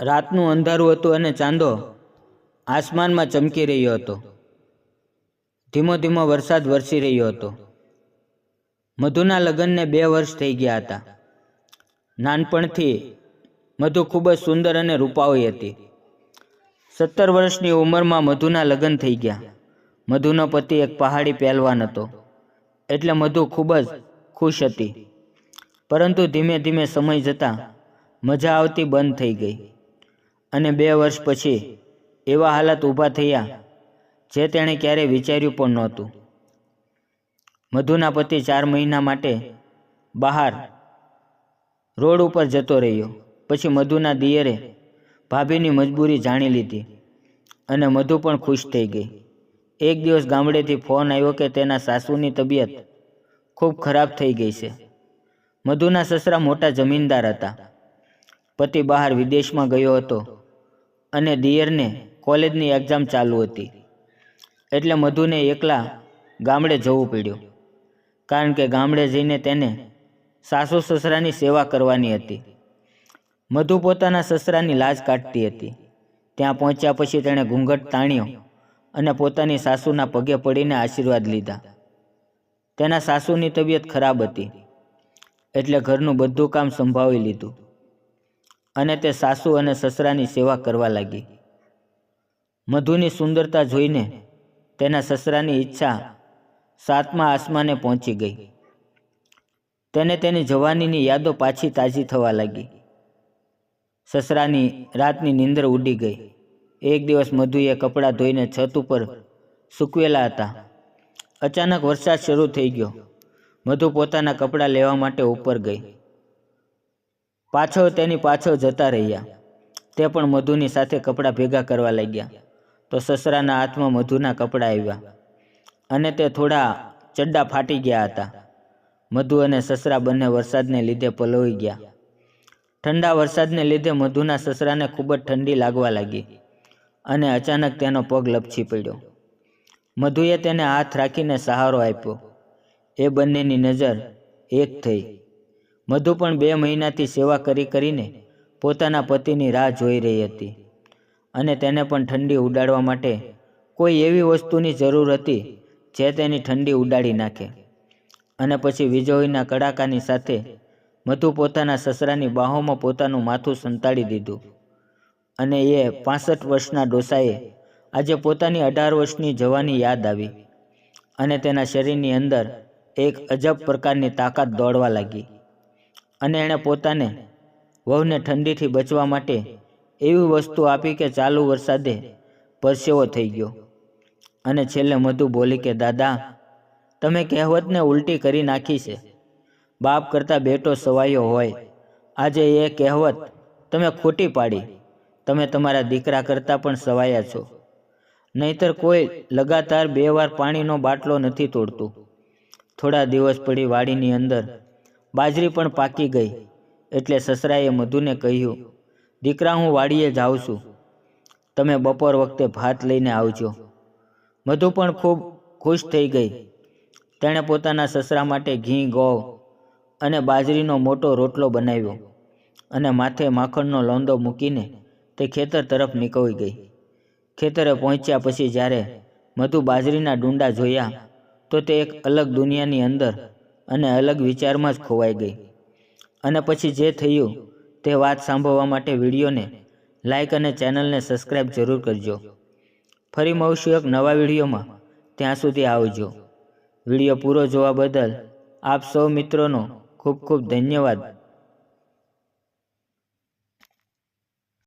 રાતનું અંધારું હતું અને ચાંદો આસમાનમાં ચમકી રહ્યો હતો. ધીમો ધીમો વરસાદ વરસી રહ્યો હતો. મધુના લગ્નને 2 વર્ષ થઈ ગયા હતા. નાનપણથી મધુ ખૂબ જ સુંદર અને રૂપાળી હતી. 17 વર્ષની ઉંમરમાં મધુના લગ્ન થઈ ગયા. મધુનો પતિ એક પહાડી પહેલવાન હતો, એટલે મધુ ખૂબ જ ખુશ હતી. પરંતુ ધીમે ધીમે સમય જતાં મજા આવતી બંધ થઈ ગઈ અને 2 વર્ષ પછી એવા હાલાત ઊભા થયા જે તેણે ક્યારેય વિચાર્યું પણ નહોતું. મધુના પતિ 4 મહિના માટે બહાર રોડ ઉપર જતો રહ્યો. પછી મધુના દિયરે ભાભીની મજબૂરી જાણી લીધી અને મધુ પણ ખુશ થઈ ગઈ. એક દિવસ ગામડેથી ફોન આવ્યો કે તેના સાસુની તબિયત ખૂબ ખરાબ થઈ ગઈ છે. મધુના સસરા મોટા જમીનદાર હતા. પતિ બહાર વિદેશમાં ગયો હતો અને દિયરને કોલેજની એક્ઝામ ચાલુ હતી, એટલે મધુને એકલા ગામડે જવું પડ્યું. કારણ કે ગામડે જઈને તેને સાસુ સસરાની સેવા કરવાની હતી. મધુ પોતાના સસરાની લાજ કાઢતી હતી. ત્યાં પહોંચ્યા પછી તેણે ઘૂંઘટ તાણ્યો અને પોતાની સાસુના પગે પડીને આશીર્વાદ લીધા. તેના સાસુની તબિયત ખરાબ હતી, એટલે ઘરનું બધું કામ સંભાળી લીધું અને તે સાસુ અને સસરાની સેવા કરવા લાગી. મધુની સુંદરતા જોઈને તેના સસરાની ઈચ્છા 7મા આસમાને પહોંચી ગઈ. તેને તેની જવાનીની યાદો પાછી તાજી થવા લાગી. સસરાની રાતની નીંદર ઉડી ગઈ. એક દિવસ મધુએ કપડાં ધોઈને છત ઉપર સૂકવેલા હતા. અચાનક વરસાદ શરૂ થઈ ગયો. મધુ પોતાના કપડાં લેવા માટે ઉપર ગઈ. તેની પાછળ જતા રહ્યા. તે પણ મધુની સાથે કપડાં ભેગા કરવા લાગ્યા. તો સસરાના હાથમાં મધુના કપડાં આવ્યા અને તે થોડા ચડ્ડા ફાટી ગયા હતા. મધુ અને સસરા બંને વરસાદને લીધે પલળી ગયા. ઠંડા વરસાદને લીધે મધુના સસરાને ખૂબ જ ઠંડી લાગવા લાગી અને અચાનક તેનો પગ લપસી પડ્યો. મધુએ તેને હાથ રાખીને સહારો આપ્યો. એ બંનેની નજર એક થઈ. મધુ પણ 2 મહિનાથી સેવા કરીને પોતાના પતિની રાહ જોઈ રહી હતી અને તેને પણ ઠંડી ઉડાડવા માટે કોઈ એવી વસ્તુની જરૂર હતી જે તેની ઠંડી ઉડાડી નાખે. અને પછી વીજળીના કડાકાની સાથે મધુ પોતાના સસરાની બાહોમાં પોતાનું માથું સંતાડી દીધું અને એ 65 વર્ષના ડોસાએ આજે પોતાની 18 વર્ષની જવાની યાદ આવી અને તેના શરીરની અંદર એક અજબ પ્રકારની તાકાત દોડવા લાગી અને એણે પોતાને વહુને ઠંડીથી બચવા માટે એવી વસ્તુ આપી કે ચાલુ વરસાદે પરસેવો થઈ ગયો. અને છેલ્લે મધુ બોલી કે દાદા, તમે કહેવતને ઉલટી કરી નાખી છે. બાપ કરતાં બેટો સવાયો હોય. આજે એ કહેવત તમે ખોટી પાડી. તમે તમારા દીકરા કરતાં પણ સવાયા છો. નહીતર કોઈ લગાતાર 2 વાર પાણીનો બાટલો નથી તોડતું. થોડા દિવસ પડી વાડીની અંદર બાજરી પણ પાકી ગઈ. એટલે સસરાએ મધુને કહ્યું, દીકરા, હું વાડીએ જાઉં છું. તમે બપોર વખતે ભાત લઈને આવજો. મધુ પણ ખૂબ ખુશ થઈ ગઈ. તેણે પોતાના સસરા માટે ઘી, ગોળ અને બાજરીનો મોટો રોટલો બનાવ્યો અને માથે માખણનો લોંદો મૂકીને તે ખેતર તરફ નીકળી ગઈ. ખેતરે પહોંચ્યા પછી જ્યારે મધુ બાજરીના ડુંડા જોયા તો તે એક અલગ દુનિયાની અંદર અને અલગ વિચારમાં જ ખોવાઈ ગઈ. અને પછી જે થયું તે વાત સાંભળવા માટે વિડીયોને લાઈક અને ચેનલને સબસ્ક્રાઈબ જરૂર કરજો. ફરી મળીશું એક નવા વિડીયોમાં. ત્યાં સુધી આવજો. વિડીયો પૂરો જોવા બદલ આપ સૌ મિત્રોનો ખૂબ ખૂબ ધન્યવાદ.